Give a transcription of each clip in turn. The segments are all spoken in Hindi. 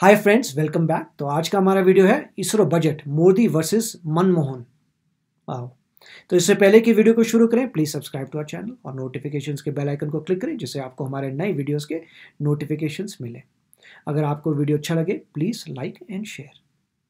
Hi friends, welcome back. तो आज का हमारा वीडियो है इसरो बजट मोदी वर्सेस मनमोहन। आओ, तो इससे पहले कि वीडियो को शुरू करें, please subscribe to our channel और नोटिफिकेशंस के बेल आइकन को क्लिक करें जिससे आपको हमारे नए वीडियोस के नोटिफिकेशंस मिले। अगर आपको वीडियो अच्छा लगे प्लीज़ लाइक एंड शेयर।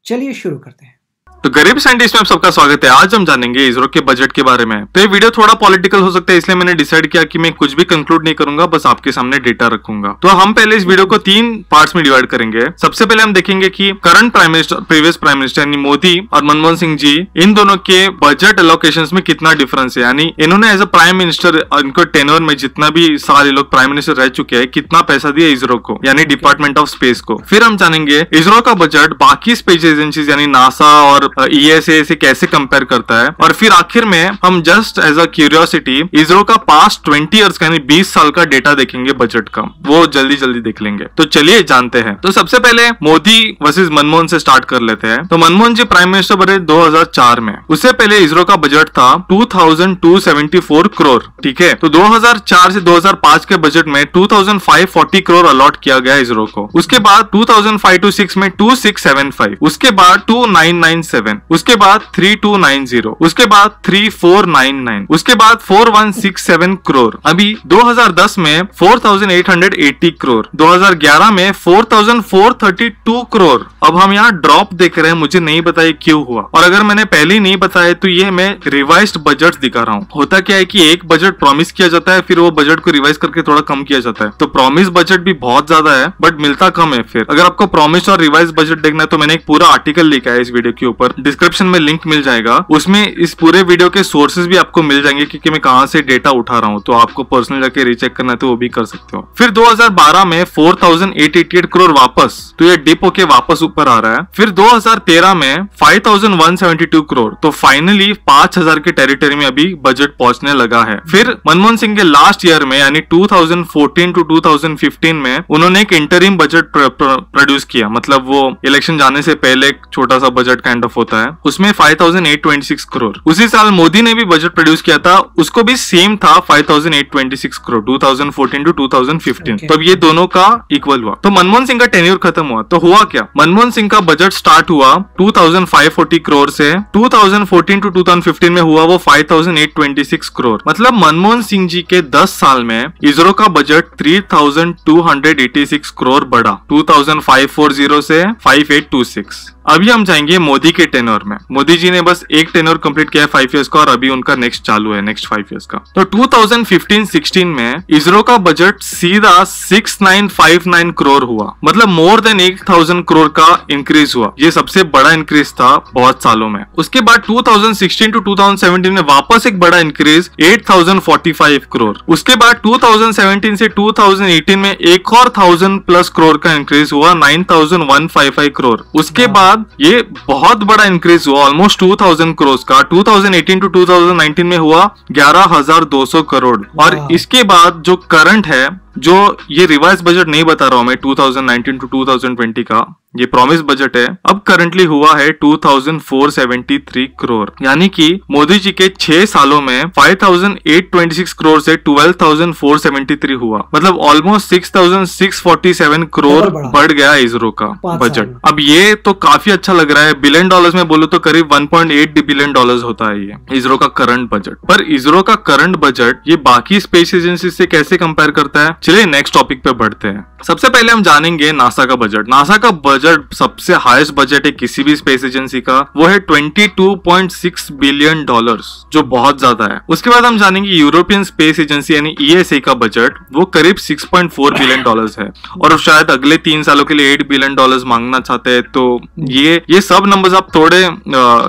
चलिए शुरू करते हैं। तो गरीब साइंटिस्ट में आप सबका स्वागत है। आज हम जानेंगे इसरो के बजट के बारे में। तो ये वीडियो थोड़ा पॉलिटिकल हो सकता है, इसलिए मैंने डिसाइड किया कि मैं कुछ भी कंक्लूड नहीं करूंगा, बस आपके सामने डेटा रखूंगा। तो हम पहले इस वीडियो को 3 पार्ट्स में डिवाइड करेंगे। सबसे पहले हम देखेंगे कि current prime minister, previous prime minister यानी मोदी और मनमोहन सिंह जी, इन दोनों के बजट एलोकेशंस में कितना डिफरेंस है, यानी इन्होंने एज अ प्राइम मिनिस्टर इनको टेन्योर में जितना भी साल ये लोग प्राइम मिनिस्टर रह चुके हैं, कितना पैसा दिया इसरो को, यानी डिपार्टमेंट ऑफ स्पेस को। फिर हम जानेंगे इसरो का बजट बाकी स्पेस एजेंसीज यानी नासा और ESA से कैसे कंपेयर करता है। और फिर आखिर में हम just as a curiosity ISRO का पास्ट 20 ईयर्स का यानी 20 साल का डेटा देखेंगे बजट का, वो जल्दी देख लेंगे। तो चलिए जानते हैं। तो सबसे पहले मोदी वर्सेस मनमोहन से स्टार्ट कर लेते हैं। तो मनमोहन जी प्राइम मिनिस्टर बने 2004 में। उससे पहले इसरो का बजट था 2274 करोड़। ठीक है, तो 2004 से 2005 के बजट में 2540 करोड़ अलॉट किया गया इसरो को। उसके बाद 2005-6 में 2675, उसके बाद 2997, उसके बाद 3290, उसके बाद 3499, उसके बाद 4167 करोड़। अभी 2010 में 4880 करोड़, 2011 में 4432 करोड़। अब हम यहाँ ड्रॉप देख रहे हैं, मुझे नहीं पता ये क्यों हुआ। और अगर मैंने पहले ही नहीं बताया तो ये मैं रिवाइज्ड बजट दिखा रहा हूँ। होता क्या है कि एक बजट प्रॉमिस किया जाता है, फिर वो बजट को रिवाइज करके थोड़ा कम किया जाता है। तो प्रॉमिस बजट भी बहुत ज्यादा है बट मिलता कम है। फिर अगर आपको प्रॉमिस और रिवाइज बजट देखना है तो मैंने एक पूरा आर्टिकल लिखा है इस वीडियो के ऊपर, डिस्क्रिप्शन में लिंक मिल जाएगा। उसमें इस पूरे वीडियो के सोर्सेज भी आपको मिल जाएंगे क्योंकि मैं कहां से डेटा उठा रहा हूं, तो आपको पर्सनल जाके रीचेक करना है तो वो भी कर सकते हो। फिर 2012 में 4888 करोड़ वापस, तो ये डिप होके वापस ऊपर आ रहा है। फिर 2013 में 5172 करोड़, तो फाइनली 5000 के टेरिटरी में अभी बजट पहुंचने लगा है। फिर मनमोहन सिंह के लास्ट ईयर में यानी 2014 to 2015 में उन्होंने एक इंटरिम बजट प्रोड्यूस किया, मतलब वो इलेक्शन जाने से पहले एक छोटा सा बजट काइंड ऑफ होता है, उसमें 5826 करोड़। उसी साल मोदी ने भी बजट प्रोड्यूस किया था, उसको भी सेम था 5826 करोड़ 2014 to 2015। तो अब ये दोनों का इक्वल हुआ। तो मनमोहन सिंह का टेन्योर खत्म हुआ तो हुआ क्या, मनमोहन सिंह का बजट स्टार्ट हुआ 2540 करोड़ से, 2014 to 2015 में हुआ वो 5826 करोड़। मतलब मनमोहन सिंह जी के 10 साल में इसरो का बजट 3286 करोड़ बढ़ा, 2540 से 5826। अभी हम जाएंगे मोदी के टेन्योर में। मोदी जी ने बस एक टेन्योर कंप्लीट किया है 5 इयर्स का और अभी उनका नेक्स्ट चालू है, नेक्स्ट 5 इयर्स का। तो 2015-16 में इसरो का बजट सीधा 6959 करोड़ हुआ, मतलब मोर देन 1000 करोड़ का इंक्रीज हुआ। ये सबसे बड़ा इंक्रीज था बहुत सालों में। उसके बाद 2016 to 2017 में वापस एक बड़ा इंक्रीज 8045 करोड़। उसके बाद 2017 से 2018 में एक और 1000 प्लस करोड़ का इंक्रीज हुआ 9155 करोड़। उसके बाद ये बहुत बड़ा इंक्रीज हुआ ऑलमोस्ट 2000 करोड़ का 2018 to 2019 में हुआ 11200 करोड़। और इसके बाद जो करंट है, जो ये रिवाइज बजट नहीं बता रहा हूं मैं 2019 to 2020 का, ये प्रॉमिस बजट है, अब करंटली हुआ है 2473 करोड़। यानी कि मोदी जी के 6 सालों में 5826 करोड़ से 12473 हुआ, मतलब ऑलमोस्ट 6647 करोड़ बढ़ गया इसरो का बजट। अब ये तो काफी अच्छा लग रहा है। बिलियन डॉलर्स में बोलो तो करीब 1.8 बिलियन डॉलर्स होता है ये इसरो का करंट बजट। पर इसरो का करंट बजट ये बाकी स्पेस एजेंसी से कैसे कंपेयर करता है, चलिए नेक्स्ट टॉपिक पे बढ़ते हैं। सबसे पहले हम जानेंगे नासा का बजट। नासा का बजट सबसे हाईएस्ट बजट है किसी भी स्पेस एजेंसी का, वो है 22.6 बिलियन डॉलर्स, जो बहुत ज्यादा है। उसके बाद हम जानेंगे यूरोपियन स्पेस एजेंसी यानी ESA का बजट, वो करीब 6.4 बिलियन डॉलर्स है और शायद अगले 3 सालों के लिए 8 बिलियन डॉलर्स मांगना चाहते हैं। तो ये सब नंबर्स आप थोड़े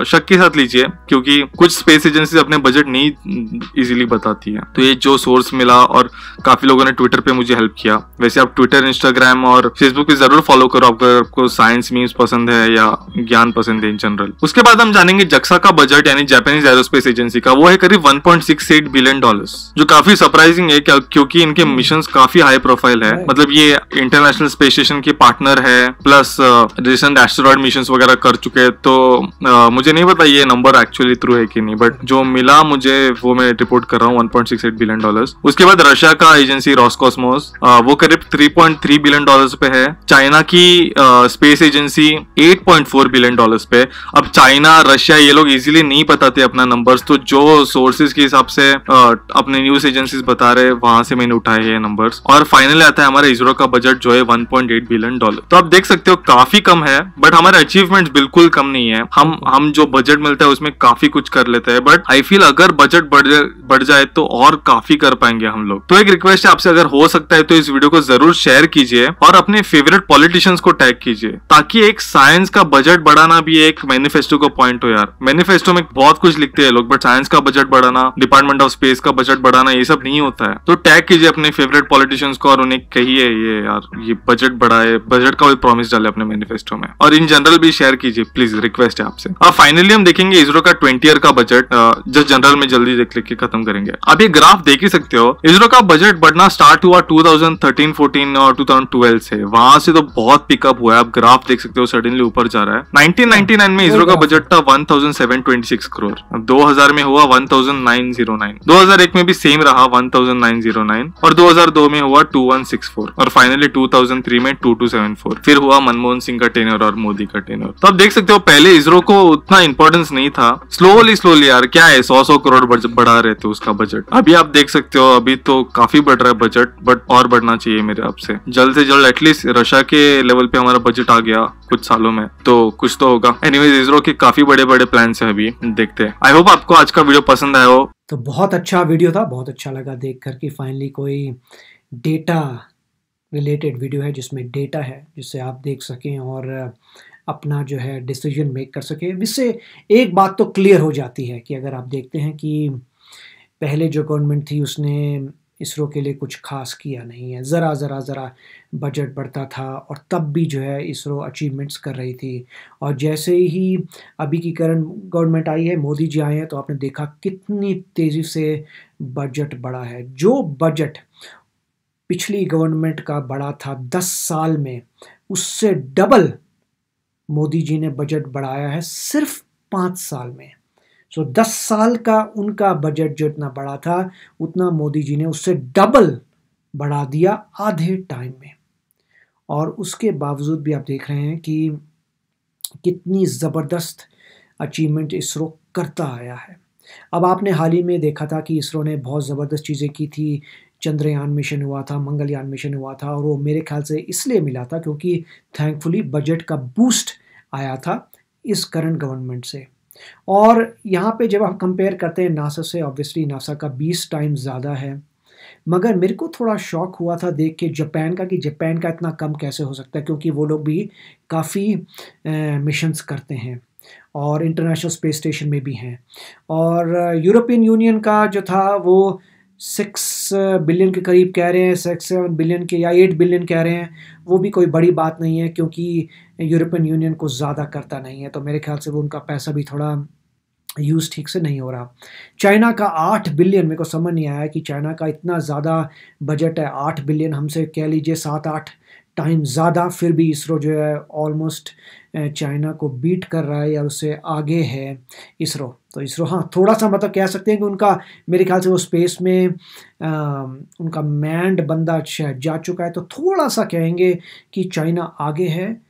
शक के साथ लीजिए क्योंकि कुछ स्पेस एजेंसी अपने बजट नहीं इजीली बताती है। तो ये जो सोर्स मिला और काफी लोगों ने ट्विटर पे मुझे हेल्प किया। वैसे आप ट्विटर, इंस्टाग्राम और फेसबुक पे जरूर फॉलो करो अगर आपको साइंस मीम्स पसंद है या ज्ञान पसंद है इन जनरल। उसके बाद हम जानेंगे जक्सा का बजट यानी जापानीज एरोस्पेस एजेंसी का, वो है करीब 1.68 बिलियन डॉलर्स, जो काफी सरप्राइजिंग है क्योंकि इनके मिशंस काफी हाई प्रोफाइल है। मतलब ये इंटरनेशनल स्पेस स्टेशन के पार्टनर है, प्लस रिसेंट एस्टेरॉयड मिशंस वगैरह कर चुके हैं। तो मुझे नहीं पता ये नंबर एक्चुअली ट्रू है कि नहीं, बट जो मिला मुझे वो मैं रिपोर्ट कर रहा हूँ 1.68 बिलियन डॉलर्स। उसके बाद रशिया का एजेंसी रॉसकॉस्मोस, वो करीब 3.3 बिलियन डॉलर्स पे है। चाइना की स्पेस एजेंसी 8.4 बिलियन डॉलर्स पे। अब चाइना, रशिया, ये लोग इजीली नहीं बताते अपना नंबर्स, तो जो सोर्सेज के हिसाब से अपने न्यूज एजेंसीज बता रहे, वहां से मैंने उठाए ये नंबर्स। और फाइनली आता है हमारा इसरो का बजट जो है 1.8 बिलियन डॉलर। तो आप देख सकते हो काफी कम है, बट हमारे अचीवमेंट्स बिल्कुल कम नहीं है। हम जो बजट मिलता है उसमें काफी कुछ कर लेते हैं, बट आई फील अगर बजट बढ़ जाए तो और काफी कर पाएंगे हम लोग। तो एक रिक्वेस्ट है आपसे, अगर हो सकता है तो इस वीडियो को जरूर शेयर कीजिए और अपने फेवरेट पॉलिटिशियंस को टैग कीजिए, ताकि एक साइंस का बजट बढ़ाना भी एक मैनिफेस्टो का पॉइंट हो यार। मैनिफेस्टो में बहुत कुछ लिखते हैं लोग, बट साइंस का बजट बढ़ाना, डिपार्टमेंट ऑफ स्पेस का बजट बढ़ाना, ये सब नहीं होता है। तो टैग कीजिए अपने फेवरेट पॉलिटिशियंस को और उन्हें कहिए ये यार ये बजट बढ़ाए, बजट का भी प्रॉमिस डाले अपने मैनिफेस्टो में। और इन जनरल भी शेयर कीजिए प्लीज, रिक्वेस्ट है आपसे। अब फाइनली हम देखेंगे इसरो का 20 ईयर का बजट, जस्ट जनरल में जल्दी देख लिख के खत्म करेंगे। आप ये ग्राफ देख ही सकते हो, इसरो का बजट बढ़ना स्टार्ट हुआ 2013-14 और 2012 से, वहां से तो बहुत पिकअप हुआ है। आप ग्राफ देख सकते हो, सडनली ऊपर जा रहा है। 1999 में इसरो का बजट था 1726 करोड़, 2000 में हुआ 1909, 2001 में भी सेम रहा 1909 और 2002 में हुआ 2164 और फाइनली 2003 में 2274। फिर हुआ मनमोहन सिंह का टेन्योर और मोदी का टेन्योर। तो आप देख सकते हो पहले इसरो को उतना इंपॉर्टेंस नहीं था, स्लोली यार क्या है 100 करोड़ बढ़ा रहे थे उसका बजट। अभी आप देख सकते हो अभी तो काफी बढ़ रहा है बजट, बट और बढ़ना चाहिए मेरे आपसे। जल्द से जल्द एटलीस्ट रशिया के लेवल पे हमारा बजट आ गया कुछ सालों में तो कुछ तो होगा। एनीवेज इसरो के काफी बड़े बड़े प्लान है, अभी देखते हैं। आई होप आपको आज का वीडियो पसंद आया हो। तो बहुत अच्छा वीडियो था, बहुत अच्छा लगा देख कर कि फाइनली कोई डेटा रिलेटेड वीडियो है जिसमें डेटा है, जिससे आप देख सकें और अपना जो है डिसीजन मेक कर सकें। इससे एक बात तो क्लियर हो जाती है कि अगर आप देखते हैं कि पहले जो गवर्नमेंट थी उसने इसरो के लिए कुछ खास किया नहीं है, ज़रा बजट बढ़ता था और तब भी जो है इसरो अचीवमेंट्स कर रही थी। और जैसे ही अभी की करंट गवर्नमेंट आई है, मोदी जी आए हैं, तो आपने देखा कितनी तेज़ी से बजट बढ़ा है। जो बजट पिछली गवर्नमेंट का बढ़ा था 10 साल में, उससे डबल मोदी जी ने बजट बढ़ाया है सिर्फ 5 साल में। सो 10 साल का उनका बजट जो इतना बड़ा था, उतना मोदी जी ने उससे डबल बढ़ा दिया आधे टाइम में। और उसके बावजूद भी आप देख रहे हैं कि कितनी ज़बरदस्त अचीवमेंट इसरो करता आया है। अब आपने हाल ही में देखा था कि इसरो ने बहुत ज़बरदस्त चीज़ें की थी, चंद्रयान मिशन हुआ था, मंगलयान मिशन हुआ था, और वो मेरे ख्याल से इसलिए मिला था क्योंकि थैंकफुली बजट का बूस्ट आया था इस करंट गवर्नमेंट से। और यहाँ पे जब हम कंपेयर करते हैं नासा से, ऑब्वियसली नासा का 20 टाइम्स ज़्यादा है, मगर मेरे को थोड़ा शॉक हुआ था देख के जापान का, कि जापान का इतना कम कैसे हो सकता है, क्योंकि वो लोग भी काफ़ी मिशंस करते हैं और इंटरनेशनल स्पेस स्टेशन में भी हैं। और यूरोपियन यूनियन का जो था वो 6 बिलियन के करीब कह रहे हैं, 6-7 बिलियन के या 8 बिलियन कह रहे हैं। वो भी कोई बड़ी बात नहीं है क्योंकि यूरोपियन यूनियन को ज़्यादा करता नहीं है, तो मेरे ख्याल से वो उनका पैसा भी थोड़ा यूज़ ठीक से नहीं हो रहा। चाइना का 8 बिलियन, मेरे को समझ नहीं आया कि चाइना का इतना ज़्यादा बजट है। 8 बिलियन हमसे कह लीजिए 7-8 टाइम ज़्यादा, फिर भी इसरो जो है ऑलमोस्ट चाइना को बीट कर रहा है या उससे आगे है इसरो। तो इसरो हाँ थोड़ा सा मतलब कह सकते हैं कि उनका, मेरे ख्याल से वो स्पेस में उनका मैंड बंदा शायद जा चुका है, तो थोड़ा सा कहेंगे कि चाइना आगे है,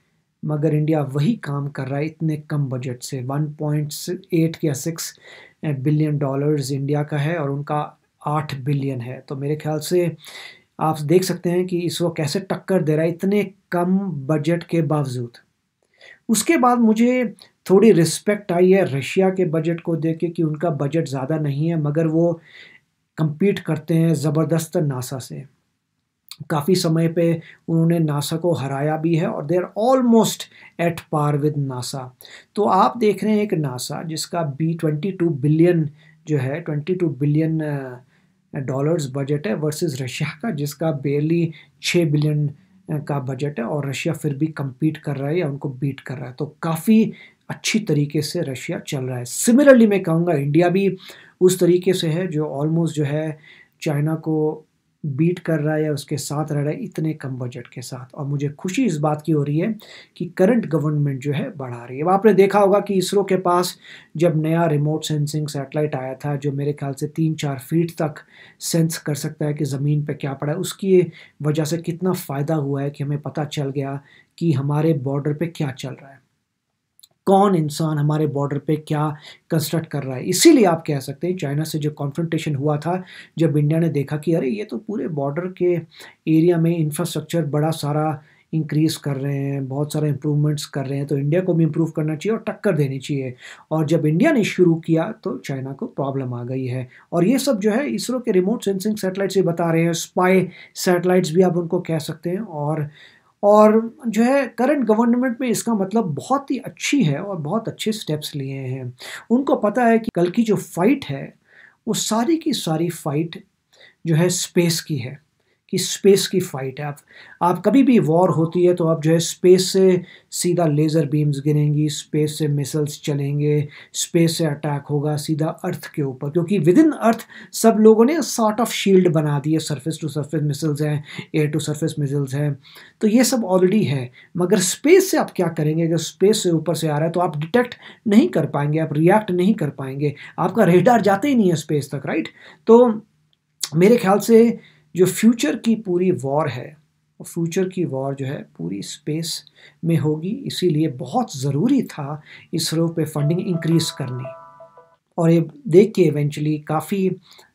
मगर इंडिया वही काम कर रहा है इतने कम बजट से। 1.8 या 6 बिलियन डॉलर्स इंडिया का है और उनका 8 बिलियन है। तो मेरे ख्याल से आप देख सकते हैं कि इसरो कैसे टक्कर दे रहा है इतने कम बजट के बावजूद। उसके बाद मुझे थोड़ी रिस्पेक्ट आई है रशिया के बजट को देख के, कि उनका बजट ज़्यादा नहीं है मगर वो compete करते हैं ज़बरदस्त नासा से। काफ़ी समय पे उन्होंने नासा को हराया भी है और they are almost at par with NASA. तो आप देख रहे हैं एक नासा जिसका 22 बिलियन जो है 22 बिलियन डॉलर्स बजट है, वर्सेस रशिया का जिसका बेयरली 6 बिलियन का बजट है, और रशिया फिर भी compete कर रहा है या उनको बीट कर रहा है। तो काफ़ी अच्छी तरीके से रशिया चल रहा है। सिमिलरली मैं कहूँगा इंडिया भी उस तरीके से है जो ऑलमोस्ट जो है चाइना को बीट कर रहा है या उसके साथ रह रहा है इतने कम बजट के साथ। और मुझे खुशी इस बात की हो रही है कि करंट गवर्नमेंट जो है बढ़ा रही है। अब आपने देखा होगा कि इसरो के पास जब नया रिमोट सेंसिंग सैटेलाइट आया था जो मेरे ख्याल से 3-4 फीट तक सेंस कर सकता है कि ज़मीन पे क्या पड़ा है, उसकी वजह से कितना फ़ायदा हुआ है कि हमें पता चल गया कि हमारे बॉर्डर पे क्या चल रहा है, कौन इंसान हमारे बॉर्डर पे क्या कंस्ट्रक्ट कर रहा है। इसीलिए आप कह सकते हैं चाइना से जो कॉन्फ्रंटेशन हुआ था, जब इंडिया ने देखा कि अरे ये तो पूरे बॉर्डर के एरिया में इंफ्रास्ट्रक्चर बड़ा सारा इंक्रीज़ कर रहे हैं, बहुत सारे इम्प्रूवमेंट्स कर रहे हैं, तो इंडिया को भी इम्प्रूव करना चाहिए और टक्कर देनी चाहिए। और जब इंडिया ने शुरू किया तो चाइना को प्रॉब्लम आ गई है। और ये सब जो है इसरो के रिमोट सेंसिंग सैटेलाइट्स ये बता रहे हैं, स्पाई सैटेलाइट्स भी आप उनको कह सकते हैं। और जो है करंट गवर्नमेंट में इसका मतलब बहुत ही अच्छी है और बहुत अच्छे स्टेप्स लिए हैं। उनको पता है कि कल की जो फाइट है वो सारी की सारी फाइट जो है स्पेस की है, कि स्पेस की फाइट है। आप कभी भी वॉर होती है तो आप जो है स्पेस से सीधा लेज़र बीम्स गिरेंगी, स्पेस से मिसाइल्स चलेंगे, स्पेस से अटैक होगा सीधा अर्थ के ऊपर, क्योंकि विद इन अर्थ सब लोगों ने सॉर्ट ऑफ शील्ड बना दी है। सरफेस टू सरफेस मिसाइल्स हैं, एयर टू सरफेस मिसाइल्स हैं, तो ये सब ऑलरेडी है। मगर स्पेस से आप क्या करेंगे? अगर स्पेस से ऊपर से आ रहा है तो आप डिटेक्ट नहीं कर पाएंगे, आप रिएक्ट नहीं कर पाएंगे, आपका रेडार जाते ही नहीं है स्पेस तक, राइट? तो मेरे ख्याल से जो फ्यूचर की पूरी वॉर है, फ्यूचर की वॉर जो है पूरी स्पेस में होगी। इसीलिए बहुत ज़रूरी था इसरो पे फंडिंग इंक्रीज़ करनी। और ये देख के इवेंचुअली काफ़ी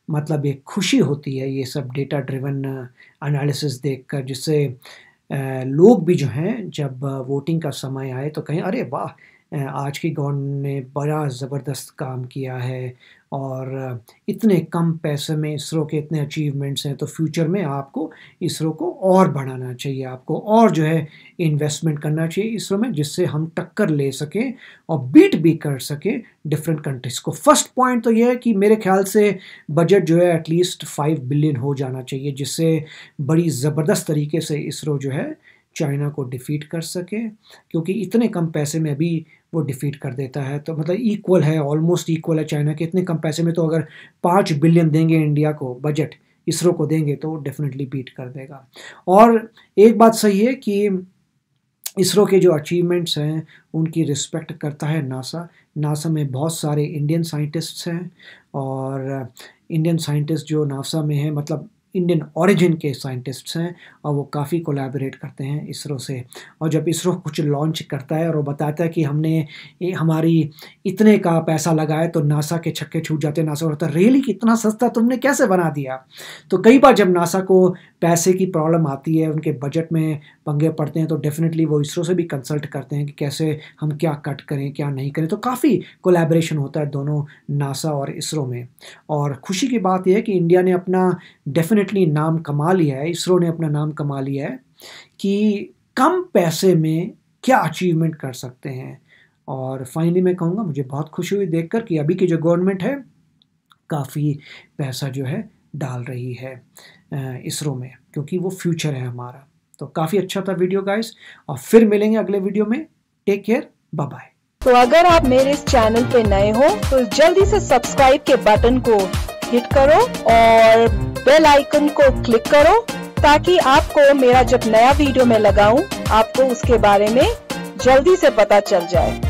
मतलब एक खुशी होती है ये सब डेटा ड्रिवन एनालिसिस देखकर, जिससे लोग भी जो हैं जब वोटिंग का समय आए तो कहें अरे वाह, आज की गवर्नमेंट ने बड़ा ज़बरदस्त काम किया है और इतने कम पैसे में इसरो के इतने अचीवमेंट्स हैं, तो फ्यूचर में आपको इसरो को और बढ़ाना चाहिए, आपको और जो है इन्वेस्टमेंट करना चाहिए इसरो में, जिससे हम टक्कर ले सकें और बीट भी कर सकें डिफरेंट कंट्रीज़ को। फर्स्ट पॉइंट तो ये है कि मेरे ख्याल से बजट जो है एटलीस्ट 5 बिलियन हो जाना चाहिए, जिससे बड़ी ज़बरदस्त तरीके से इसरो जो है चाइना को डिफीट कर सके, क्योंकि इतने कम पैसे में अभी वो डिफीट कर देता है। तो मतलब इक्वल है, ऑलमोस्ट इक्वल है चाइना के। इतने कम पैसे में तो अगर 5 बिलियन देंगे इंडिया को बजट, इसरो को देंगे तो डेफिनेटली बीट कर देगा। और एक बात सही है कि इसरो के जो अचीवमेंट्स हैं उनकी रिस्पेक्ट करता है नासा। नासा में बहुत सारे इंडियन साइंटिस्ट्स हैं और इंडियन साइंटिस्ट जो नासा में हैं मतलब इंडियन ओरिजिन के साइंटिस्ट्स हैं और वो काफ़ी कोलैबोरेट करते हैं इसरो से। और जब इसरो कुछ लॉन्च करता है और वो बताता है कि हमने हमारी इतने का पैसा लगाया, तो नासा के छक्के छूट जाते हैं। नासा कहता है रियली कितना सस्ता तुमने कैसे बना दिया? तो कई बार जब नासा को पैसे की प्रॉब्लम आती है, उनके बजट में पंगे पड़ते हैं, तो डेफिनेटली वो इसरो से भी कंसल्ट करते हैं कि कैसे हम क्या कट करें क्या नहीं करें। तो काफ़ी कोलैबोरेशन होता है दोनों नासा और इसरो में। और खुशी की बात यह है कि इंडिया ने अपना डेफिनेटली नाम कमा लिया है, इसरो ने अपना नाम कमा लिया है कि कम पैसे में क्या अचीवमेंट कर सकते हैं। और फाइनली मैं कहूँगा मुझे बहुत खुशी हुई देखकर कि अभी की जो गवर्नमेंट है काफ़ी पैसा जो है डाल रही है इसरो में, क्योंकि वो फ्यूचर है हमारा। तो काफ़ी अच्छा था वीडियो गाइस, और फिर मिलेंगे अगले वीडियो में। Take care, bye bye. तो अगर आप मेरे इस चैनल पे नए हो तो जल्दी से सब्सक्राइब के बटन को हिट करो और बेल आइकन को क्लिक करो, ताकि आपको मेरा जब नया वीडियो मैं लगाऊं आपको उसके बारे में जल्दी से पता चल जाए।